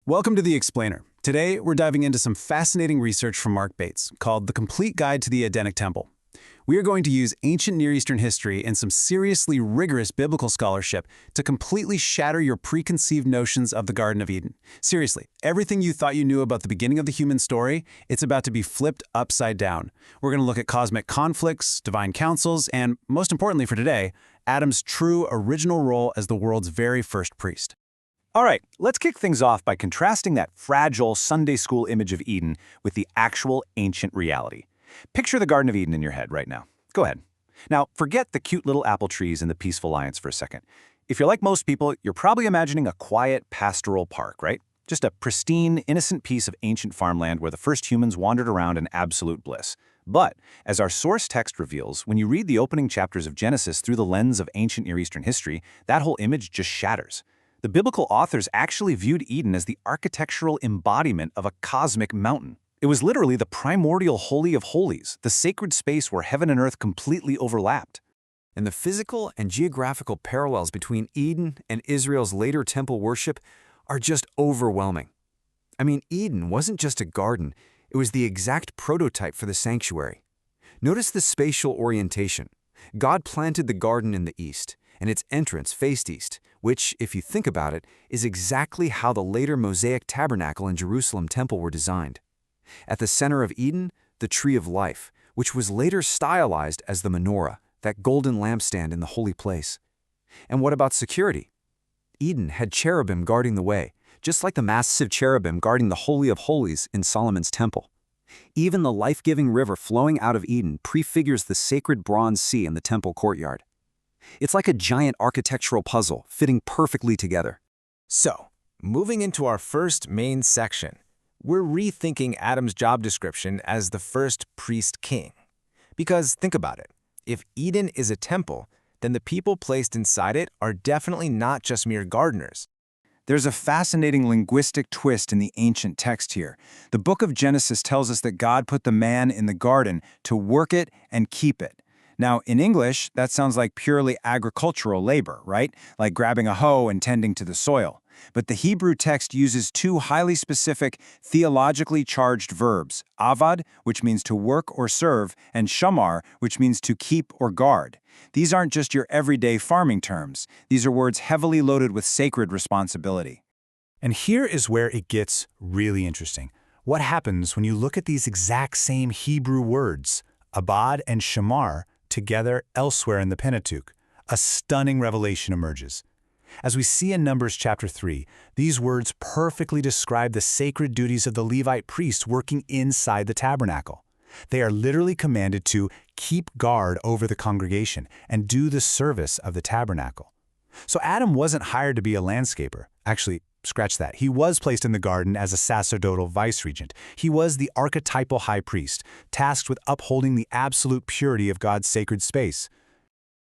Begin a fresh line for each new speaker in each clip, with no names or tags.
Welcome to The Explainer. Today, we're diving into some fascinating research from Mark Bates called The Complete Guide to the Edenic Temple. We are going to use ancient Near Eastern history and some seriously rigorous biblical scholarship to completely shatter your preconceived notions of the Garden of Eden. Seriously, everything you thought you knew about the beginning of the human story, it's about to be flipped upside down. We're going to look at cosmic conflicts, divine councils, and, most importantly for today, Adam's true original role as the world's very first priest.
All right, let's kick things off by contrasting that fragile Sunday school image of Eden with the actual ancient reality. Picture the Garden of Eden in your head right now. Go ahead. Now, forget the cute little apple trees and the peaceful lions for a second. If you're like most people, you're probably imagining a quiet pastoral park, right? Just a pristine, innocent piece of ancient farmland where the first humans wandered around in absolute bliss. But, as our source text reveals, when you read the opening chapters of Genesis through the lens of ancient Near Eastern history, that whole image just shatters. The biblical authors actually viewed Eden as the architectural embodiment of a cosmic mountain. It was literally the primordial Holy of Holies, the sacred space where heaven and earth completely overlapped.
And the physical and geographical parallels between Eden and Israel's later temple worship are just overwhelming. I mean, Eden wasn't just a garden, it was the exact prototype for the sanctuary. Notice the spatial orientation. God planted the garden in the east, and its entrance faced east, which, if you think about it, is exactly how the later Mosaic Tabernacle and Jerusalem Temple were designed. At the center of Eden, the Tree of Life, which was later stylized as the Menorah, that golden lampstand in the holy place. And what about security? Eden had cherubim guarding the way, just like the massive cherubim guarding the Holy of Holies in Solomon's temple. Even the life-giving river flowing out of Eden prefigures the sacred bronze sea in the temple courtyard. It's like a giant architectural puzzle fitting perfectly together.
So, moving into our first main section, we're rethinking Adam's job description as the first priest-king. Because think about it, if Eden is a temple, then the people placed inside it are definitely not just mere gardeners.
There's a fascinating linguistic twist in the ancient text here. The book of Genesis tells us that God put the man in the garden to work it and keep it. Now, in English, that sounds like purely agricultural labor, right? Like grabbing a hoe and tending to the soil. But the Hebrew text uses two highly specific, theologically charged verbs, avad, which means to work or serve, and shamar, which means to keep or guard. These aren't just your everyday farming terms. These are words heavily loaded with sacred responsibility.
And here is where it gets really interesting. What happens when you look at these exact same Hebrew words, abad and shamar, together elsewhere in the Pentateuch? A stunning revelation emerges. As we see in Numbers chapter 3, these words perfectly describe the sacred duties of the Levite priest working inside the tabernacle. They are literally commanded to keep guard over the congregation and do the service of the tabernacle. So Adam wasn't hired to be a landscaper. Actually, scratch that. He was placed in the garden as a sacerdotal vice-regent. He was the archetypal high priest, tasked with upholding the absolute purity of God's sacred space.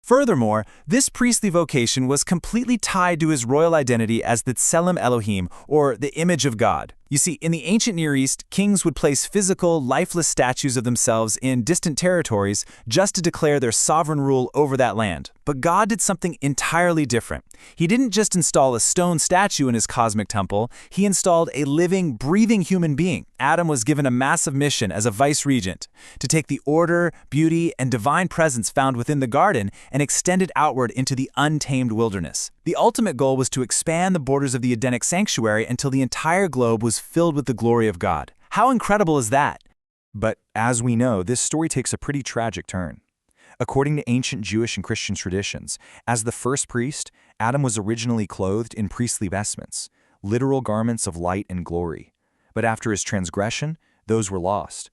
Furthermore, this priestly vocation was completely tied to his royal identity as the Tselem Elohim, or the image of God. You see, in the ancient Near East, kings would place physical, lifeless statues of themselves in distant territories just to declare their sovereign rule over that land. But God did something entirely different. He didn't just install a stone statue in his cosmic temple, he installed a living, breathing human being. Adam was given a massive mission as a vice-regent, to take the order, beauty, and divine presence found within the garden and extend it outward into the untamed wilderness. The ultimate goal was to expand the borders of the Edenic sanctuary until the entire globe was filled with the glory of God. How incredible is that?
But as we know, this story takes a pretty tragic turn. According to ancient Jewish and Christian traditions, as the first priest, Adam was originally clothed in priestly vestments, literal garments of light and glory. But after his transgression, those were lost.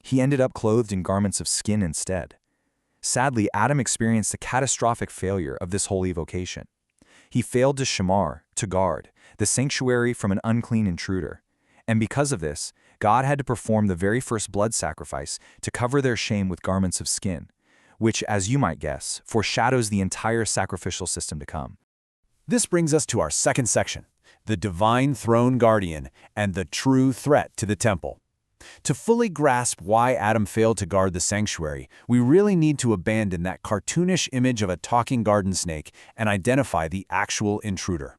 He ended up clothed in garments of skin instead. Sadly, Adam experienced a catastrophic failure of this holy vocation. He failed to shamar, to guard, the sanctuary from an unclean intruder. And because of this, God had to perform the very first blood sacrifice to cover their shame with garments of skin, which, as you might guess, foreshadows the entire sacrificial system to come.
This brings us to our second section, the divine throne guardian and the true threat to the temple. To fully grasp why Adam failed to guard the sanctuary, we really need to abandon that cartoonish image of a talking garden snake and identify the actual intruder.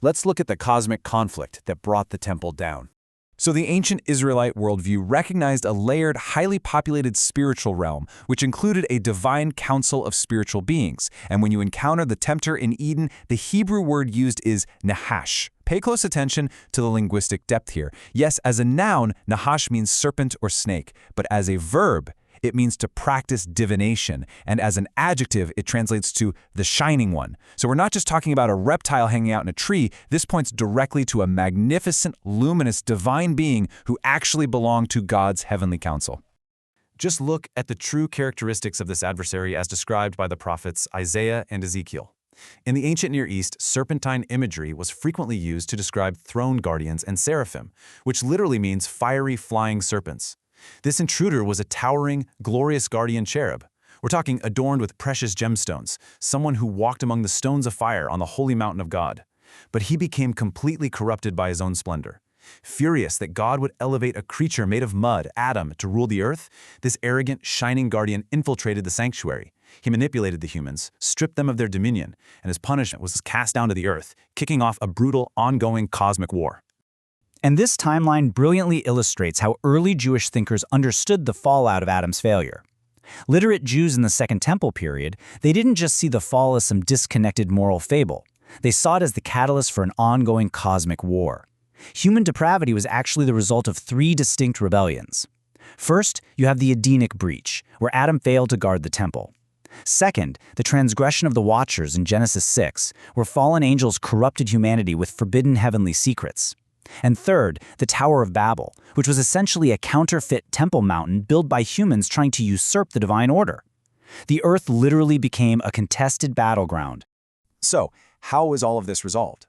Let's look at the cosmic conflict that brought the temple down. So the ancient Israelite worldview recognized a layered, highly populated spiritual realm, which included a divine council of spiritual beings. And when you encounter the tempter in Eden, the Hebrew word used is Nahash. Pay close attention to the linguistic depth here. Yes, as a noun, Nahash means serpent or snake, but as a verb, it means to practice divination, and as an adjective, it translates to the shining one. So we're not just talking about a reptile hanging out in a tree. This points directly to a magnificent, luminous, divine being who actually belonged to God's heavenly council. Just look at the true characteristics of this adversary as described by the prophets Isaiah and Ezekiel. In the ancient Near East, serpentine imagery was frequently used to describe throne guardians and seraphim, which literally means fiery flying serpents. This intruder was a towering, glorious guardian cherub. We're talking adorned with precious gemstones, someone who walked among the stones of fire on the holy mountain of God. But he became completely corrupted by his own splendor. Furious that God would elevate a creature made of mud, Adam, to rule the earth, this arrogant, shining guardian infiltrated the sanctuary. He manipulated the humans, stripped them of their dominion, and his punishment was cast down to the earth, kicking off a brutal, ongoing cosmic war.
And this timeline brilliantly illustrates how early Jewish thinkers understood the fallout of Adam's failure. Literate Jews in the Second Temple period, they didn't just see the fall as some disconnected moral fable. They saw it as the catalyst for an ongoing cosmic war. Human depravity was actually the result of three distinct rebellions. First, you have the Edenic breach, where Adam failed to guard the temple. Second, the transgression of the Watchers in Genesis 6, where fallen angels corrupted humanity with forbidden heavenly secrets. And third, the Tower of Babel, which was essentially a counterfeit temple mountain built by humans trying to usurp the divine order. The earth literally became a contested battleground.
So, how was all of this resolved?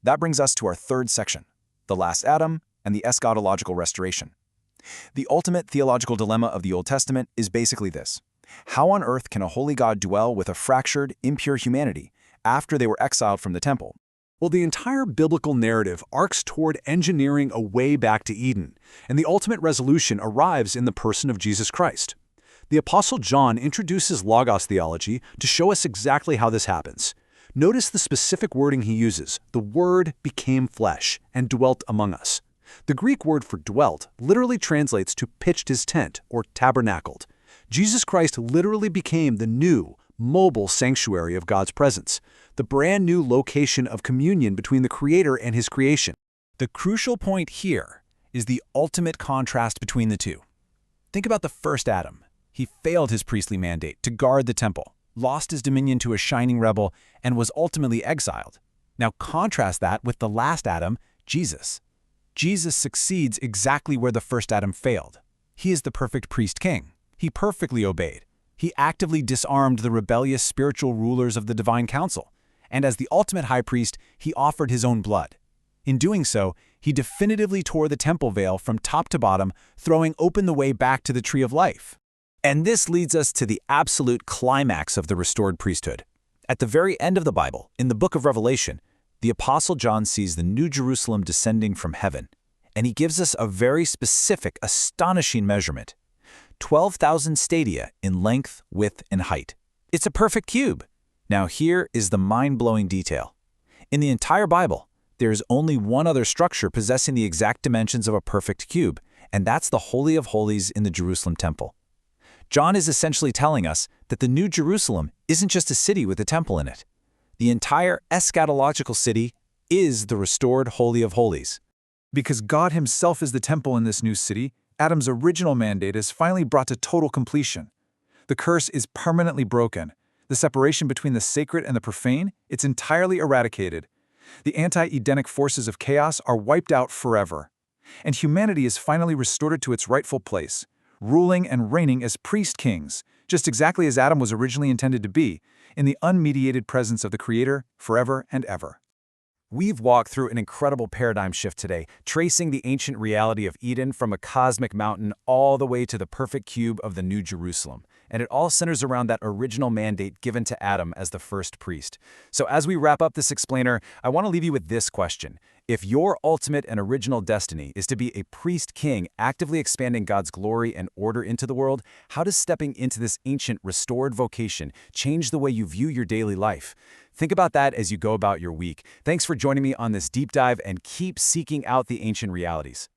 That brings us to our third section, the last Adam and the eschatological restoration. The ultimate theological dilemma of the Old Testament is basically this. How on earth can a holy God dwell with a fractured, impure humanity after they were exiled from the temple?
Well, the entire biblical narrative arcs toward engineering a way back to Eden, and the ultimate resolution arrives in the person of Jesus Christ. The Apostle John introduces Logos theology to show us exactly how this happens. Notice the specific wording he uses. The Word became flesh and dwelt among us. The Greek word for dwelt literally translates to pitched his tent or tabernacled. Jesus Christ literally became the new, mobile sanctuary of God's presence, the brand new location of communion between the Creator and His creation.
The crucial point here is the ultimate contrast between the two. Think about the first Adam. He failed his priestly mandate to guard the temple, lost his dominion to a shining rebel, and was ultimately exiled. Now contrast that with the last Adam, Jesus. Jesus succeeds exactly where the first Adam failed. He is the perfect priest-king. He perfectly obeyed. He actively disarmed the rebellious spiritual rulers of the divine council. And as the ultimate high priest, he offered his own blood. In doing so, he definitively tore the temple veil from top to bottom, throwing open the way back to the tree of life. And this leads us to the absolute climax of the restored priesthood. At the very end of the Bible, in the book of Revelation, the Apostle John sees the New Jerusalem descending from heaven, and he gives us a very specific, astonishing measurement. 12,000 stadia in length, width, and height. It's a perfect cube. Now here is the mind-blowing detail. In the entire Bible, there is only one other structure possessing the exact dimensions of a perfect cube, and that's the Holy of Holies in the Jerusalem temple. John is essentially telling us that the New Jerusalem isn't just a city with a temple in it. The entire eschatological city is the restored Holy of Holies.
Because God himself is the temple in this new city, Adam's original mandate is finally brought to total completion. The curse is permanently broken. The separation between the sacred and the profane, it's entirely eradicated. The anti-Edenic forces of chaos are wiped out forever. And humanity is finally restored to its rightful place, ruling and reigning as priest-kings, just exactly as Adam was originally intended to be, in the unmediated presence of the Creator forever and ever.
We've walked through an incredible paradigm shift today, tracing the ancient reality of Eden from a cosmic mountain all the way to the perfect cube of the New Jerusalem. And it all centers around that original mandate given to Adam as the first priest. So as we wrap up this explainer, I want to leave you with this question. If your ultimate and original destiny is to be a priest-king actively expanding God's glory and order into the world, how does stepping into this ancient restored vocation change the way you view your daily life? Think about that as you go about your week. Thanks for joining me on this deep dive, and keep seeking out the ancient realities.